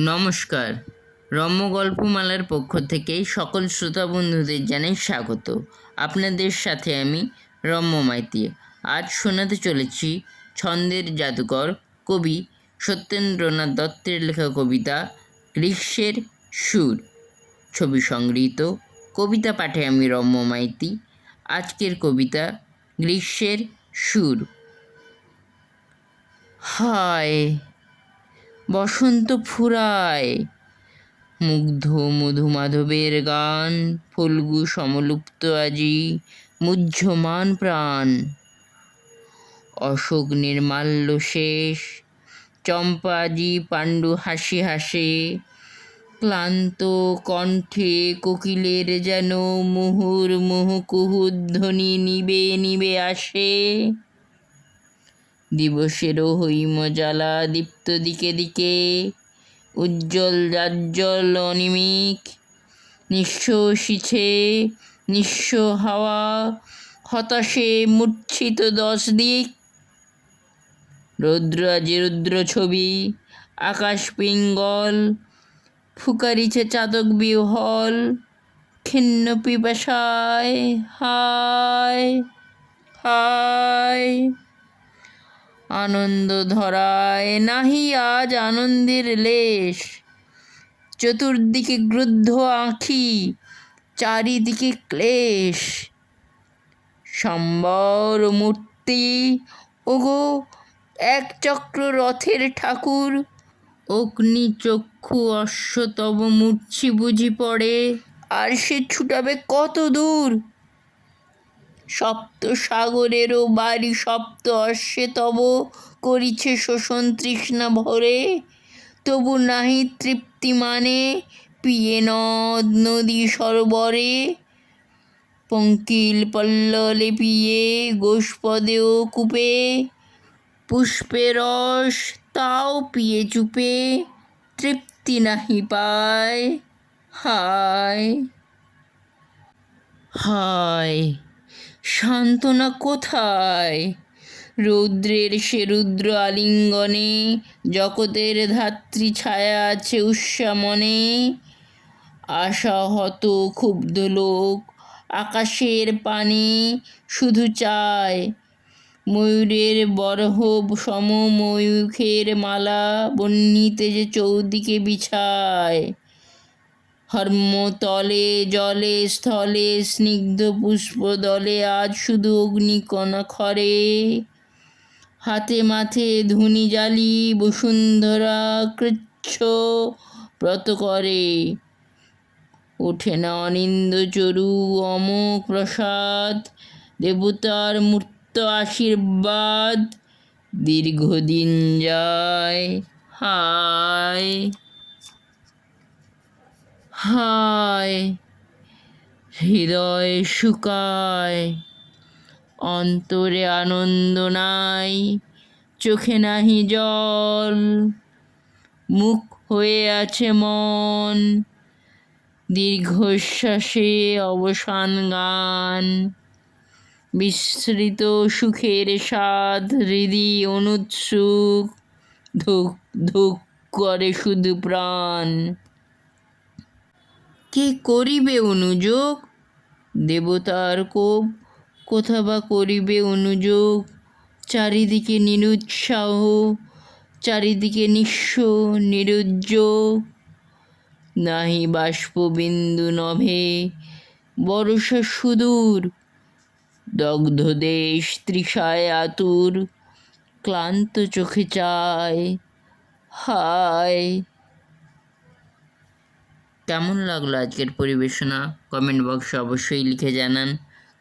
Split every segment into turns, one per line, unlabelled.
নমস্কার। রম্য গল্পমালার পক্ষ থেকে সকল শ্রোতা বন্ধুদের জানাই স্বাগত। আপনাদের সাথে আমি রম্য মাইতি। আজ শোনাতে চলেছি ছন্দের জাদুকর কবি সত্যেন্দ্রনাথ দত্তের লেখা কবিতা গ্রীষ্মের সুর। ছবি সংগৃহীত। কবিতা পাঠে আমি রম্য মাইতি। আজকের কবিতা গ্রীষ্মের সুর। হায় বসন্ত ফুরায়, মুগ্ধ মধুমাধবের গান, ফল্গু সমলুপ্ত আজি মুহ্যমান প্রাণ। অশোক নির্মাল্য শেষ, চম্পা আজি পাণ্ডু হাসি হাসে, ক্লান্ত কণ্ঠে কোকিলের যেন মুহুর্মুহু কুহুধ্বনি নিবে নিবে আসে। দিবসেরও হৈমজ্বালা দীপ্ত দিকে দিকে, উজ্জ্বল জাজ্জ্বল অনিমিক, নিঃশ্বসিছে নিঃস্ব হাওয়া, হতাশে মূর্ছিত 10 দিক। রৌদ্র আজি রুদ্র ছবি, আকাশ পিঙ্গল, ফুকারিছে চাতক বিহ্বল, ক্ষীণ পিপাসায় হায় হায়। আনন্দ ধরায় নাহি আজ আনন্দের লেশ, চতুর্দিকে ক্রুদ্ধ আঁখি, চারিদিকে ক্লেশ। সম্বর মূর্তি, ওগো এক চক্র রথের ঠাকুর, অগ্নিচক্ষু অশ্ব তব মূর্ছি বুঝি পড়ে, আর সে ছুটাবে কত দূর। সপ্ত সাগরেরও বাড়ি সপ্ত অশ্বে তব করিছে শোষণ তৃষ্ণা ভরে, তবু নাহি তৃপ্তি মানে পিয়ে নদ নদী সরোবরে। পঙ্কিল পল্ললে পিয়ে গোষ্পদেও কূপে, পুষ্পে রস তাও পিয়ে চুপে, তৃপ্তি নাহি পায় হায় হায়। সান্ত্বনা কোথায়? রৌদ্রের সে রুদ্র আলিঙ্গনে, জগতের ধাত্রী ছায়া আছে উৎসামনে। আশাহত ক্ষুব্ধ লোক আকাশের পানে শুধু চায়, ময়ূরের বরহ সম ময়ূখের মালা বহ্নিতে যে চৌদিকে বিছায়। হর্ম্যতলে জলে স্থলে স্নিগ্ধ পুষ্পদলে আজ শুধু অগ্নিকণা খরে। হাতে মাথে ধুনি জালি বসুন্ধরা কৃচ্ছ ব্রত করে, ওঠে না অনিন্দ চরু অমোঘ প্রসাদ, দেবতার মূর্ত আশীর্বাদ, দীর্ঘদিন যায় হায় হায়। হৃদয় শুকায়, অন্তরে আনন্দ নাই, চোখে নাহি জল, মুখ হয়ে আছে মন, দীর্ঘশ্বাসে অবসান গান। বিস্মৃত সুখের স্বাদ হৃদি অনুৎসুক, ধুক ধুক করে শুধু প্রাণ। কে করিবে অনুযোগ? দেবতার কোপ, কোথা বা করিবে অনুযোগ? চারিদিকে নিরুৎসাহ, চারিদিকে নিঃস্ব নিরুদ্যোগ। নাহি বাষ্পবিন্দু নভে, বর্ষা সুদূর, দগ্ধ দেশ তৃষায় আতুর, ক্লান্ত চোখে চায় হায়। কেমন লাগলো আজকের পরিবেশনা? কমেন্ট বক্সে অবশ্যই লিখে জানান।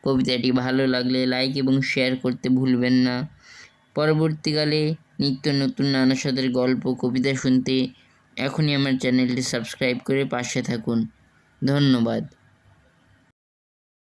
কবিতাটি ভালো লাগলে লাইক এবং শেয়ার করতে ভুলবেন না। পরবর্তীকালে নিত্য নতুন নানা স্বাদের গল্প কবিতা শুনতে এখনই আমার চ্যানেলটি সাবস্ক্রাইব করে পাশে থাকুন। ধন্যবাদ।